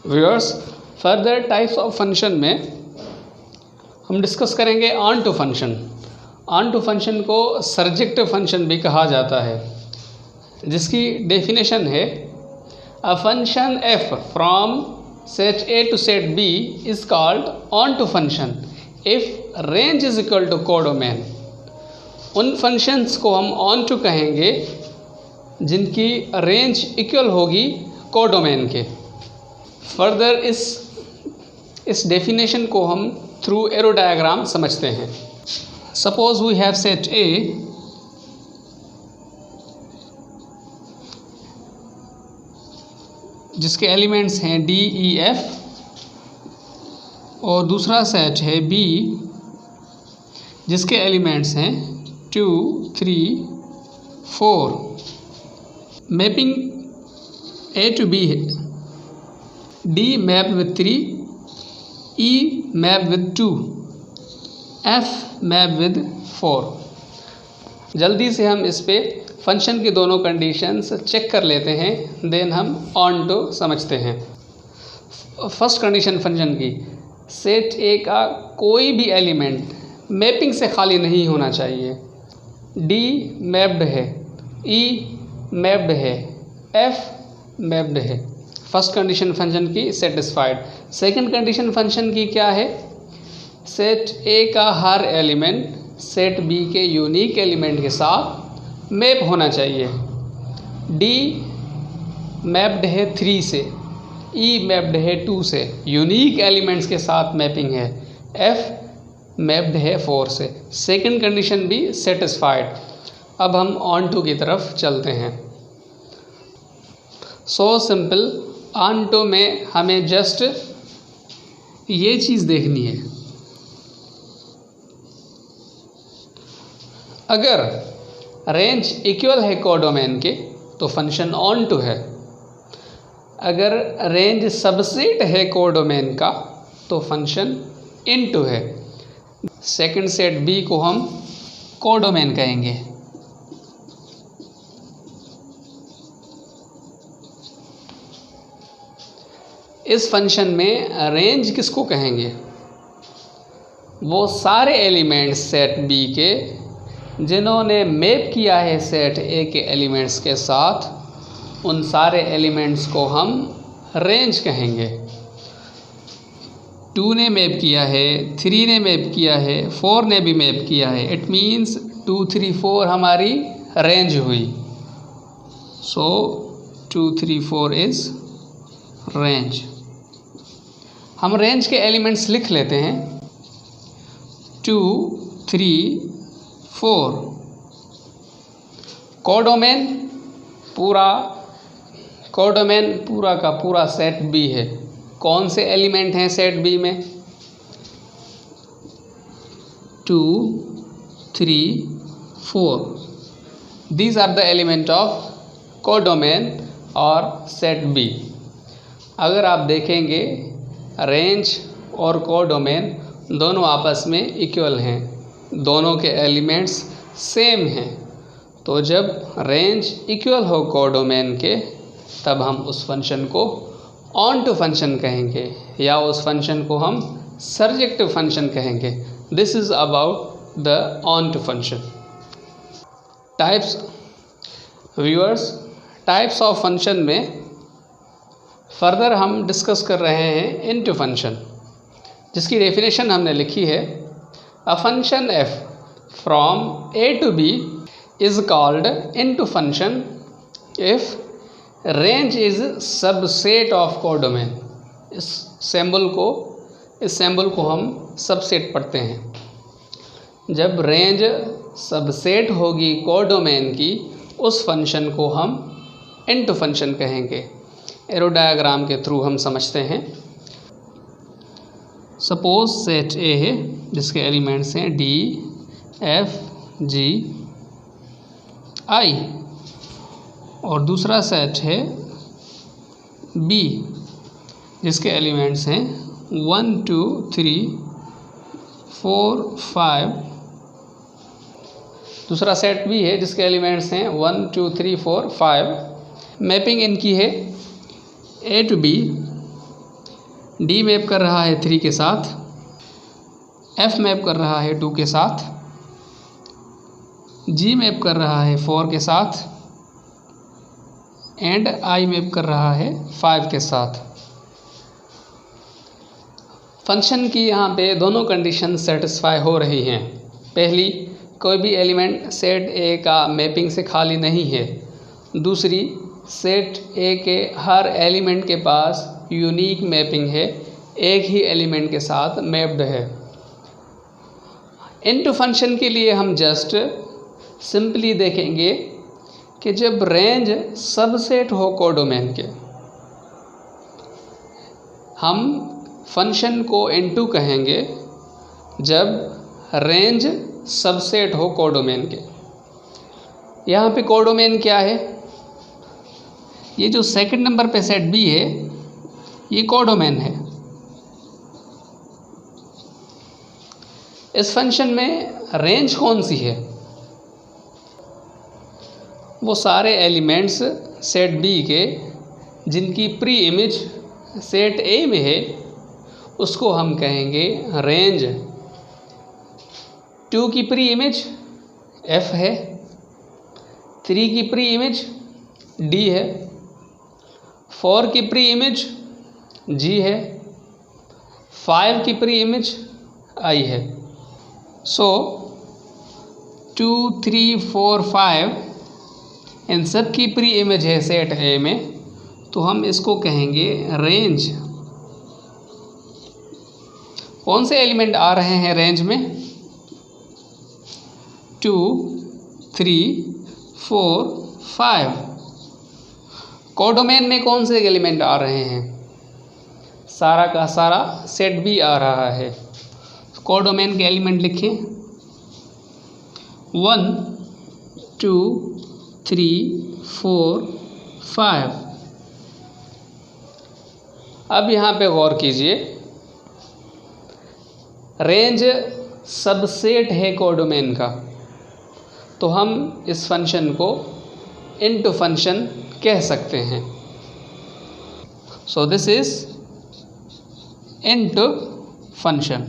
Viewers, further types of function में हम discuss करेंगे onto function. Onto function को सर्जेक्टिव फंक्शन भी कहा जाता है, जिसकी डेफिनेशन है a function F from set A to set B is called onto function if range is equal to codomain. उन फंक्शंस को हम ऑन टू कहेंगे जिनकी रेंज इक्वल होगी कोडोमेन के। फर्दर इस डेफिनेशन को हम थ्रू एरो डायग्राम समझते हैं। सपोज वी हैव सेट ए जिसके एलिमेंट्स हैं डी ई एफ, और दूसरा सेट है बी जिसके एलिमेंट्स हैं 2 3 4। मैपिंग ए टू बी है D map with 3, E map with 2, F map with 4। जल्दी से हम इस पे फंक्शन की दोनों कंडीशंस चेक कर लेते हैं, देन हम ऑन टू समझते हैं। फर्स्ट कंडीशन फंक्शन की, सेट ए का कोई भी एलिमेंट मैपिंग से खाली नहीं होना चाहिए। D मैप्ड है, E मैप्ड है, F मैप्ड है। फर्स्ट कंडीशन फंक्शन की सेटिस्फाइड। सेकंड कंडीशन फंक्शन की क्या है? सेट ए का हर एलिमेंट सेट बी के यूनिक एलिमेंट के साथ मैप होना चाहिए। डी मैप्ड है 3 से, ई मैप्ड है 2 से, यूनिक एलिमेंट्स के साथ मैपिंग है। एफ मैप्ड है 4 से। सेकंड कंडीशन भी सेटिस्फाइड। अब हम ऑन टू की तरफ चलते हैं। So simple. ऑन टू में हमें जस्ट ये चीज़ देखनी है, अगर रेंज इक्वल है कोडोमेन के तो फंक्शन ऑन टू है। अगर रेंज सबसेट है कोडोमेन का तो फंक्शन इन टू है। सेकंड सेट बी को हम कोडोमेन कहेंगे। इस फंक्शन में रेंज किसको कहेंगे? वो सारे एलिमेंट्स सेट बी के जिन्होंने मैप किया है सेट ए के एलिमेंट्स के साथ, उन सारे एलिमेंट्स को हम रेंज कहेंगे। 2 ने मैप किया है, 3 ने मैप किया है, 4 ने भी मैप किया है। इट मीन्स 2 3 4 हमारी रेंज हुई। सो 2 3 4 इज रेंज। हम रेंज के एलिमेंट्स लिख लेते हैं 2 3 4। कोडोमेन पूरा का पूरा सेट बी है। कौन से एलिमेंट हैं सेट बी में? 2 3 4। These are the element of codomain और सेट बी। अगर आप देखेंगे रेंज और कोडोमेन दोनों आपस में इक्वल हैं, दोनों के एलिमेंट्स सेम हैं। तो जब रेंज इक्वल हो कोडोमेन के तब हम उस फंक्शन को ऑन टू फंक्शन कहेंगे, या उस फंक्शन को हम सर्जेक्टिव फंक्शन कहेंगे। This is about the onto function. Types viewers, types of function में फर्दर हम डिस्कस कर रहे हैं इनटू फंक्शन, जिसकी डेफिनेशन हमने लिखी है a function F from A to B is called into function if range is subset of codomain. इस सिंबल को हम सबसेट पढ़ते हैं। जब रेंज सबसेट होगी कोडोमेन की, उस फंक्शन को हम इनटू फंक्शन कहेंगे। एरो डायग्राम के थ्रू हम समझते हैं। सपोज सेट ए है जिसके एलिमेंट्स हैं डी एफ जी आई, और दूसरा सेट है बी जिसके एलिमेंट्स हैं 1 2 3 4 5। दूसरा सेट भी है जिसके एलिमेंट्स हैं 1 2 3 4 5। मैपिंग इनकी है ए टू बी, D मैप कर रहा है 3 के साथ, F मैप कर रहा है 2 के साथ, G मैप कर रहा है 4 के साथ एंड I मैप कर रहा है 5 के साथ। फंक्शन की यहाँ पे दोनों कंडीशन सेटिस्फाई हो रही हैं। पहली, कोई भी एलिमेंट सेट ए का मैपिंग से खाली नहीं है। दूसरी, सेट ए के हर एलिमेंट के पास यूनिक मैपिंग है, एक ही एलिमेंट के साथ मैप्ड है। इनटू फंक्शन के लिए हम जस्ट सिंपली देखेंगे कि जब रेंज सबसेट हो कोडोमेन के, हम फंक्शन को इनटू कहेंगे जब रेंज सबसेट हो कोडोमेन के। यहाँ पे कोडोमेन क्या है? ये जो सेकंड नंबर पे सेट बी है ये कोडोमेन है। इस फंक्शन में रेंज कौन सी है? वो सारे एलिमेंट्स सेट बी के जिनकी प्री इमेज सेट ए में है उसको हम कहेंगे रेंज। 2 की प्री इमेज F है, 3 की प्री इमेज D है, 4 की प्री इमेज G है, 5 की प्री इमेज I है। सो 2, 3, 4, 5 इन सब की प्री इमेज है सेट A में, तो हम इसको कहेंगे रेंज। कौन से एलिमेंट आ रहे हैं रेंज में? 2, 3, 4, 5। कोडोमेन में कौन से एलिमेंट आ रहे हैं? सारा का सारा सेट बी आ रहा है। कोडोमेन के एलिमेंट लिखें 1, 2, 3, 4, 5। अब यहाँ पे गौर कीजिए, रेंज सबसेट है कोडोमेन का, तो हम इस फंक्शन को इनटू फंक्शन कह सकते हैं। So this is into function.